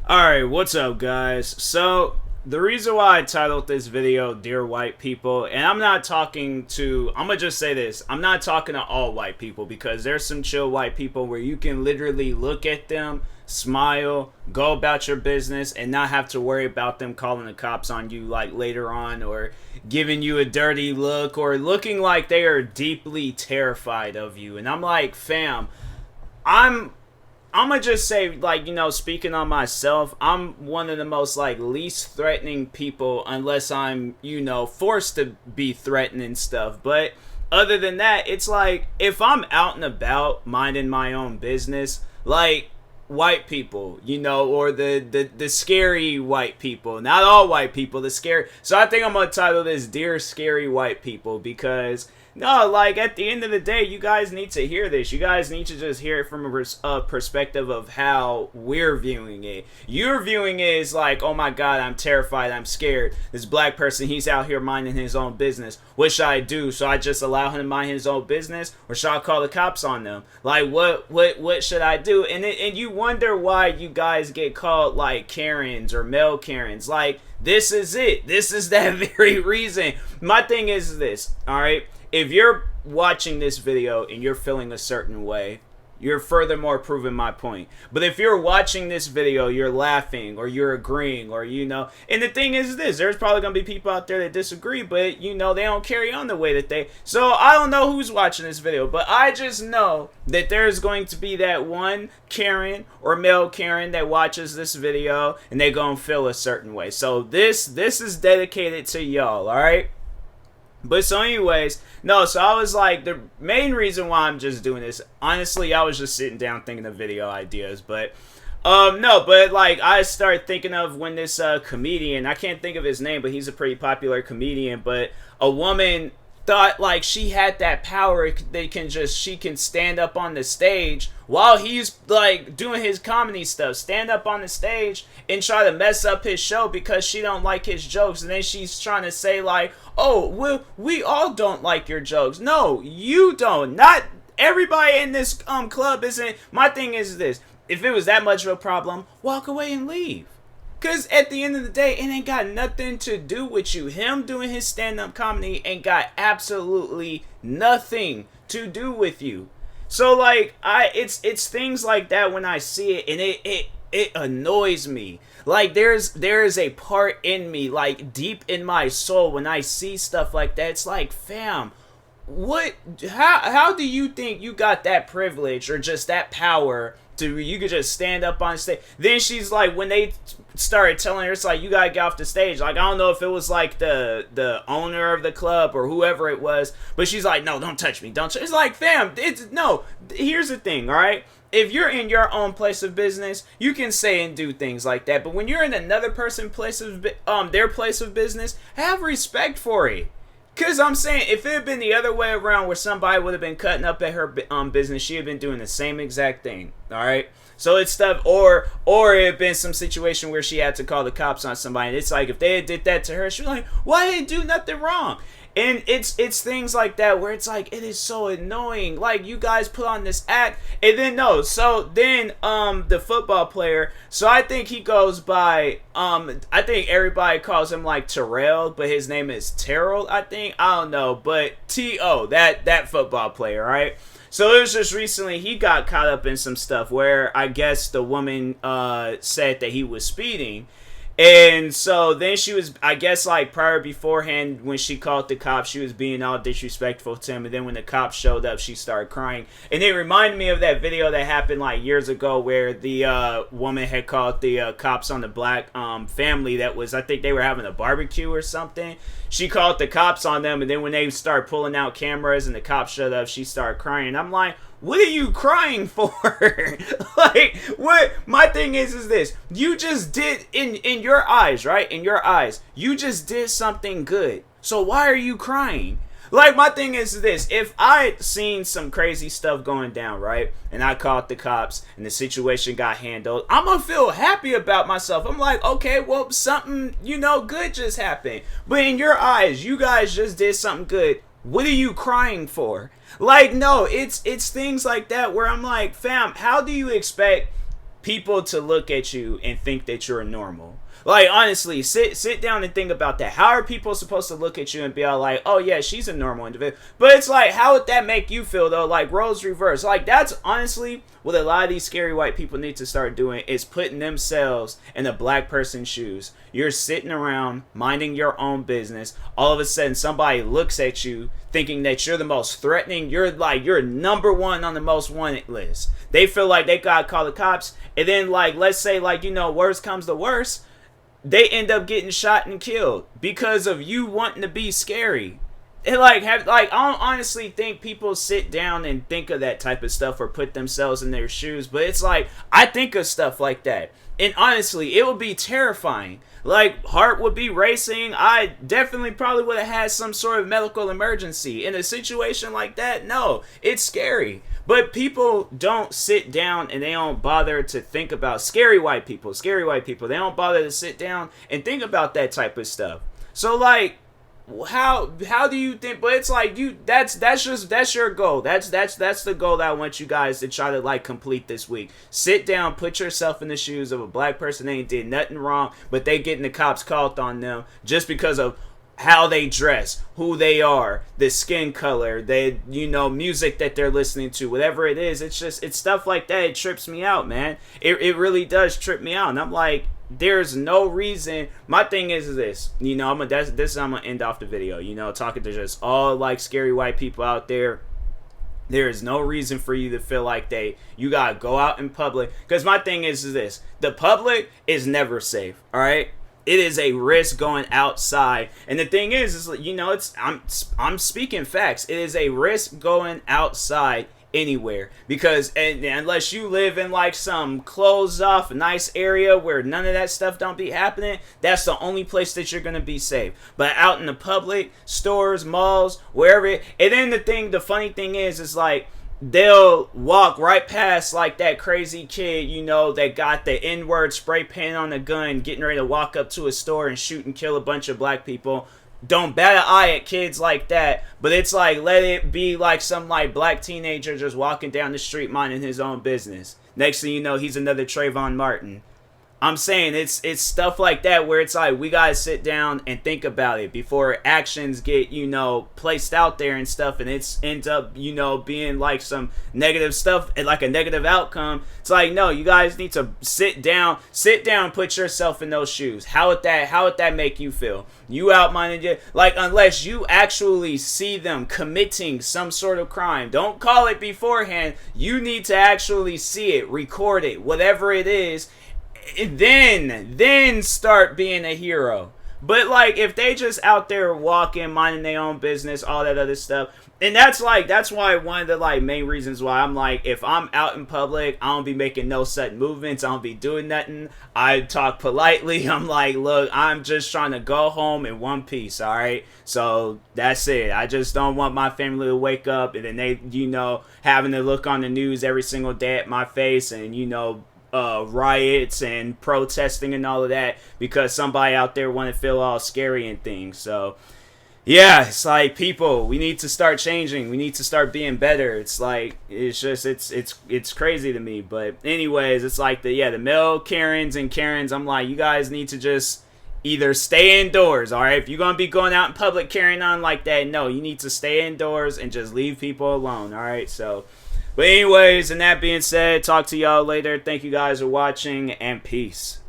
Alright, what's up guys? So, the reason why I titled this video Dear White People, and I'm gonna just say this, I'm not talking to all white people because there's some chill white people where you can literally look at them, smile, go about your business, and not have to worry about them calling the cops on you like later on, or giving you a dirty look, or looking like they are deeply terrified of you. And I'm like, fam, I'm gonna just say, like, speaking on myself, I'm one of the most, like, least threatening people unless I'm, forced to be threatening stuff. But other than that, it's like, if I'm out and about minding my own business, like, white people, or the scary white people, not all white people, the scary. So I think I'm gonna title this Dear Scary White People because no, like, at the end of the day, you guys need to hear this. You guys need to just hear it from a perspective of how we're viewing it. You're viewing it as like, oh my god, I'm terrified, I'm scared. This black person, he's out here minding his own business. What should I do? Should I just allow him to mind his own business, or should I call the cops on them? Like, what should I do? And you wonder why you guys get called like Karens or male Karens. Like, this is it. This is that very reason. My thing is this, all right? If you're watching this video and you're feeling a certain way, you're furthermore proving my point. But if you're watching this video, you're laughing or you're agreeing, or and the thing is this, there's probably gonna be people out there that disagree, but they don't carry on the way that they. So I don't know who's watching this video, but I just know that there's going to be that one Karen or male Karen that watches this video and they gonna feel a certain way. So this is dedicated to y'all, all right? But so anyways, no, so I was like, the main reason why I'm just doing this, honestly, I was just sitting down thinking of video ideas, but, no, but like, I started thinking of when this, comedian, I can't think of his name, but he's a pretty popular comedian, but a woman thought like she had that power she can stand up on the stage while he's like doing his comedy stuff, stand up on the stage and try to mess up his show because she don't like his jokes. And then she's trying to say like, oh, we all don't like your jokes. No, you don't. Not everybody in this club isn't. My thing is this, if it was that much of a problem, walk away and leave. Because at the end of the day, it ain't got nothing to do with you. Him doing his stand-up comedy ain't got absolutely nothing to do with you. So like, it's things like that when I see it, and it annoys me. Like, there is a part in me, like deep in my soul, when I see stuff like that. It's like, fam, how do you think you got that privilege or just that power to you could just stand up on stage? Then she's like, when they started telling her, it's like, you gotta get off the stage. Like, I don't know if it was like the owner of the club or whoever it was, but she's like, no, don't touch me, don't touch. It's like, fam, it's no. Here's the thing, all right? If you're in your own place of business, you can say and do things like that. But when you're in another person's their place of business, have respect for it. Cause I'm saying, if it had been the other way around, where somebody would have been cutting up at her business, she had been doing the same exact thing. All right, so it's stuff, or it had been some situation where she had to call the cops on somebody. And it's like, if they had did that to her, she was like, "Why didn't do nothing wrong?" And it's things like that where it's like, it is so annoying. Like, you guys put on this act, and then no. So then the football player, so I think he goes by I think everybody calls him like Terrell, but his name is Terrell, I think. I don't know, but T.O., that football player, right? So it was just recently he got caught up in some stuff where I guess the woman said that he was speeding. And so then she was, I guess, like beforehand, when she called the cops, she was being all disrespectful to him. And then when the cops showed up, she started crying. And it reminded me of that video that happened like years ago where the woman had called the cops on the black family that was, I think they were having a barbecue or something. She called the cops on them. And then when they started pulling out cameras and the cops showed up, she started crying. And I'm like, what are you crying for? Like, what? My thing is this. You just did, in your eyes, right? In your eyes, you just did something good. So why are you crying? Like, my thing is this. If I'd seen some crazy stuff going down, right? And I called the cops and the situation got handled, I'm gonna feel happy about myself. I'm like, okay, well, something, good just happened. But in your eyes, you guys just did something good. What are you crying for? Like, no, it's things like that where I'm like, fam, how do you expect people to look at you and think that you're normal. Like, honestly, sit down and think about that. How are people supposed to look at you and be all like, oh yeah, she's a normal individual? But it's like, how would that make you feel though? Like, roles reverse. Like, that's honestly what a lot of these scary white people need to start doing, is putting themselves in a black person's shoes. You're sitting around minding your own business. All of a sudden somebody looks at you thinking that you're the most threatening. You're number one on the most wanted list. They feel like they gotta call the cops, and then, like, let's say, like, you know, worst comes to worst, they end up getting shot and killed because of you wanting to be scary. And I don't honestly think people sit down and think of that type of stuff or put themselves in their shoes. But it's like, I think of stuff like that, and honestly, it would be terrifying. Like, heart would be racing. I definitely probably would have had some sort of medical emergency. In a situation like that, no, it's scary. But people don't sit down and they don't bother to think about scary white people. They don't bother to sit down and think about that type of stuff. So, like, how do you think? But it's like, that's your goal. That's the goal that I want you guys to try to, like, complete this week. Sit down, put yourself in the shoes of a black person that ain't did nothing wrong, but they getting the cops called on them just because of how they dress, who they are, the skin color, they, you know, music that they're listening to, whatever it is. It's stuff like that. It trips me out, man. It really does trip me out. And I'm like, there's no reason. My thing is this, you know, I'm gonna end off the video, you know, talking to just all, like, scary white people out there. There is no reason for you to feel like you gotta go out in public, because my thing is this: the public is never safe. All right. It is a risk going outside. And the thing is, you know, I'm speaking facts. It is a risk going outside anywhere, because unless you live in, like, some closed off nice area where none of that stuff don't be happening, that's the only place that you're gonna be safe. But out in the public, stores, malls, wherever and then the funny thing is like, they'll walk right past, like, that crazy kid, you know, that got the N-word spray paint on a gun, getting ready to walk up to a store and shoot and kill a bunch of black people. Don't bat an eye at kids like that, but it's like, let it be like some, like, black teenager just walking down the street minding his own business. Next thing you know, he's another Trayvon Martin. I'm saying it's stuff like that where it's like, we gotta sit down and think about it before actions get, you know, placed out there and stuff, and it ends up, you know, being like some negative stuff and like a negative outcome. It's like, no, you guys need to sit down, put yourself in those shoes. How would that make you feel? You outminded it, like, unless you actually see them committing some sort of crime, don't call it beforehand. You need to actually see it, record it, whatever it is. Then start being a hero. But, like, if they just out there walking, minding their own business, all that other stuff, and that's why one of the, like, main reasons why I'm like, if I'm out in public, I don't be making no sudden movements, I don't be doing nothing. I talk politely. I'm like, look, I'm just trying to go home in one piece, all right? So that's it. I just don't want my family to wake up and then they, you know, having to look on the news every single day at my face and, you know, riots and protesting and all of that because somebody out there want to feel all scary and things. So yeah, it's like, people, we need to start changing. We need to start being better. It's like, it's just, it's crazy to me. But anyways, it's like the male Karens and Karens, I'm like, you guys need to just either stay indoors, all right? If you're going to be going out in public carrying on like that, no, you need to stay indoors and just leave people alone, all right? So, but anyways, and that being said, talk to y'all later. Thank you guys for watching, and peace.